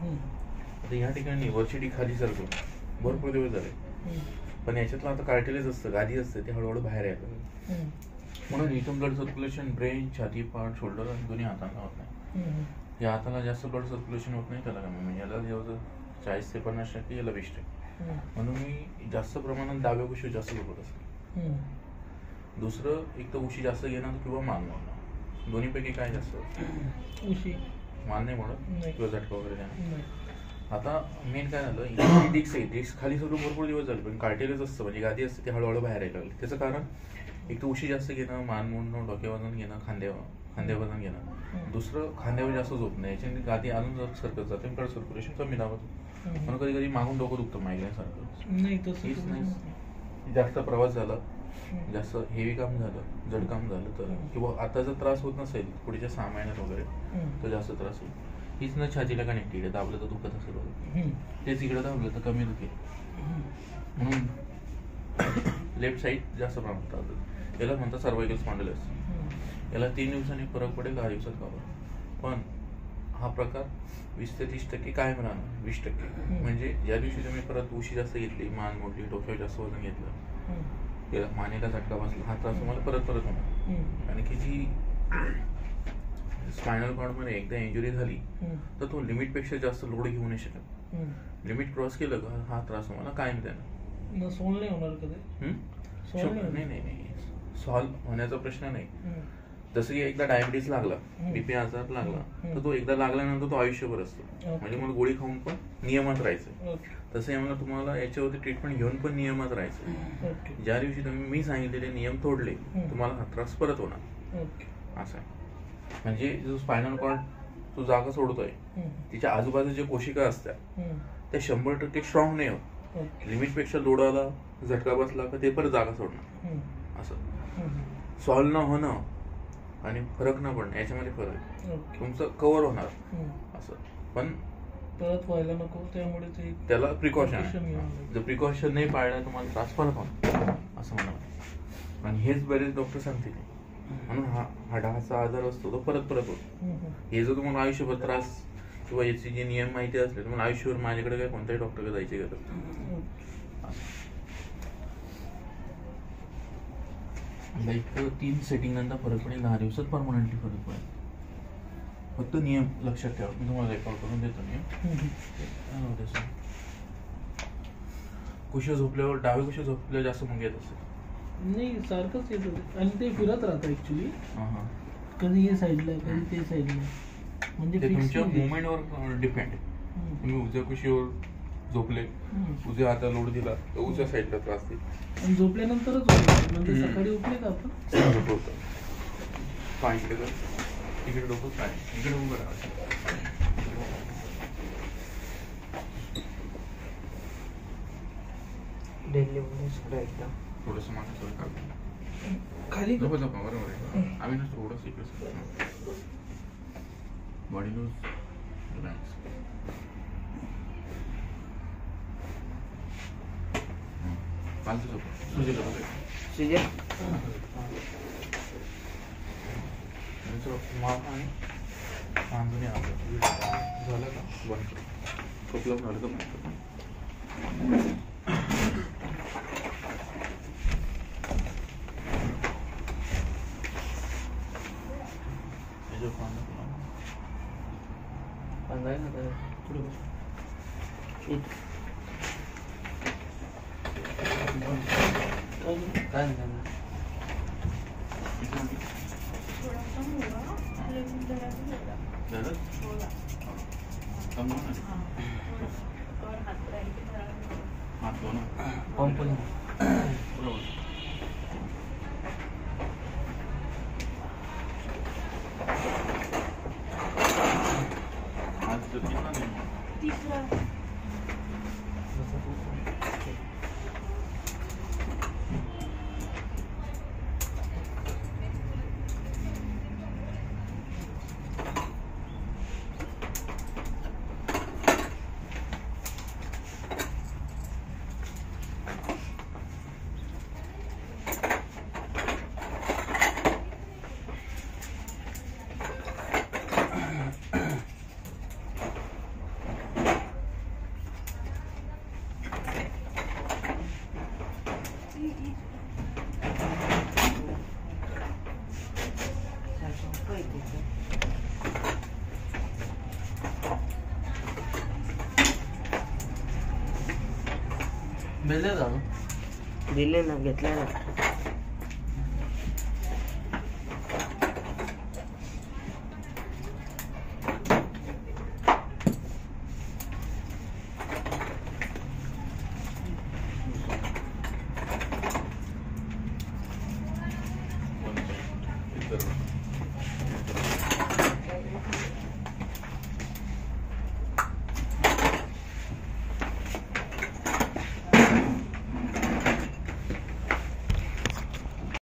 आता ह्या ठिकाणी वरची खाली सरकून भरपूर दिवस झाले, पण याच्यातलं आता कार्टिलेज असतं, गादी असते, ते हळूहळू बाहेर येतं. म्हणून इथून ब्लड सर्क्युलेशन ब्रेन, छाती, पाठ, शोल्डर आणि दोन्ही हातांना होत नाही. या हाताला जास्त ब्लड सर्क्युलेशन होत नाही, त्याला कमी. म्हणजे याला जवळजवळ 40 ते 50%, याला 20%. म्हणून मी जास्त प्रमाणात डाव्या कुशी जास्त झोपत असतो. दुसरं, एक तर उशी जास्त घेणं किंवा मान मोडणं, दोन्हीपैकी काय जास्त? उशी. मान नाही मोडत किंवा झटका वगैरे नाही. आता मेन काय झालं, डिस्क आहे, डिस्क खाली सगळं भरपूर दिवस झाले, पण कार्टिलेज असतं म्हणजे गादी असते, ते हळूहळू बाहेर यायला लागली. त्याचं कारण एक तर उशी जास्त घेणं, मान मोडणं, डोक्या वजन घेणं, खांद्या वजन घेणं. दुसरं, खांद्यावर जास्त झोपणं, याच्याने गादी अजून सरकत जाते, ब्लड सर्क्युलेशन कमी दाबत. म्हणून कधी कधी मागून डोकं दुखतं मायग्रेन सारखं. नाही, जास्त प्रवास झाला, जास्त हेवी काम झालं, जड काम झालं तर, किंवा आता जर त्रास होत नसेल पुढच्या 6 महिन्यात वगैरे, तर जास्त त्रास होईल. हीच न छातीला कनेक्टेड आहे, दाबलं तर दुखत असेल, तेच इकडे दाबलं तर कमी दुखेल. म्हणून लेफ्ट साईड जास्त प्रमाणात त्रास. याला म्हणतात सर्वायकल स्पॉन्डिलायसिस. याला 3 दिवसांनी फरक पडेल, 10 दिवसात कवर. पण हा प्रकार 20 ते 30% कायम राहणार. 20% म्हणजे ज्या दिवशी तुम्ही परत उशी जास्त घेतली, मान मोडली, डोक्यावर जास्त वजन घेतलं, मानेला झटका बसला, हा त्रास तुम्हाला परत होणार. आणि की जी स्पायनल कॉर्डमध्ये एकदा इंजुरी झाली तर तो लिमिटपेक्षा जास्त लोड घेऊ नाही शकत. लिमिट क्रॉस केलं का हा त्रास तुम्हाला कायम देणार. सॉल्व नाही होणार कधी. नाही, सॉल्व होण्याचा प्रश्न नाही. जसं की एकदा डायबिटीस लागला, बीपी आजार लागला, तर तो एकदा लागल्यानंतर तो आयुष्यभर असतो. म्हणजे मला गोळी खाऊन पण नियमात राहायचं. तसं यामुळे तुम्हाला याच्यावरती ट्रीटमेंट घेऊन पण नियमात राहायचं. ज्या दिवशी तुम्ही मी सांगितलेले नियम तोडले, तुम्हाला हा त्रास परत होणार. असं आहे. म्हणजे जो स्पायनल कॉर्ड तो जागा सोडतोय, तिच्या आजूबाजूच्या कोशिका असतात त्या 100% स्ट्रॉंग नाही होत. लिमिटपेक्षा लोड आला, झटका बसला का ते परत जागा सोडणार. असं सॉल्व न होणं आणि फरक न पडणं याच्यामध्ये फरक आहे. तुमचं कव्हर होणार असं, पण परत व्हायला नको, त्यामुळे ते त्याला प्रिकॉशन आहे. जर प्रिकॉशन नाही पाळलं तुम्हाला त्रास परत होणार असं म्हणा. आणि हेच बरेच डॉक्टर सांगतील. म्हणून हा हाडाचा आजार असतो तो परत होतो. हे जर तुम्हाला आयुष्यभर त्रास किंवा याचे जे नियम माहिती असले, तुम्हाला आयुष्यभर माझ्याकडे काय कोणत्याही डॉक्टरकडे जायची गरज नाही. लाईक 3 सेटिंग नंतर फरक पडेल, 10 दिवसात परमनंटली फरक पडेल. फक्त नियम लक्षात ठेवा. मी तुम्हाला रेकॉर्ड करून देतो नियम. कुशा झोपल्यावर, डावे कुशा झोपल्यावर जास्त मुंग्या येत असेल. नाही, सारखंच येत होते आणि ते फिरत राहतं ऍक्च्युली. कधी हे साईडला, कधी ते साईडला. म्हणजे तुमच्या मुवमेंटवर डिपेंड आहे. तुम्ही उजव्या कुशीवर झोपले, उजव्या हाताला लोड दिला तर उजव्या साईडला त्रास देईल. आणि झोपल्यानंतरच होतं, म्हणजे सकाळी उठले का आपण होतं पाय इकडे कर, इकडे डोकं काय इकडे उभं राहायचं. डेली एकदा थोडंसं मागे सर काढतो खाली झोपा बरोबर आहे. आम्ही ना थोडंसं इकडे बॉडी लूज रिलॅक्स. पालचं झोपा सुजे आणि बांधून झालं का बंद करू. खोकला झालं का बंद करू. काय नाही हात दोन पंप बरोबर. आज कितना तीसरा बेले जा दिले ना, घेतले ना. तर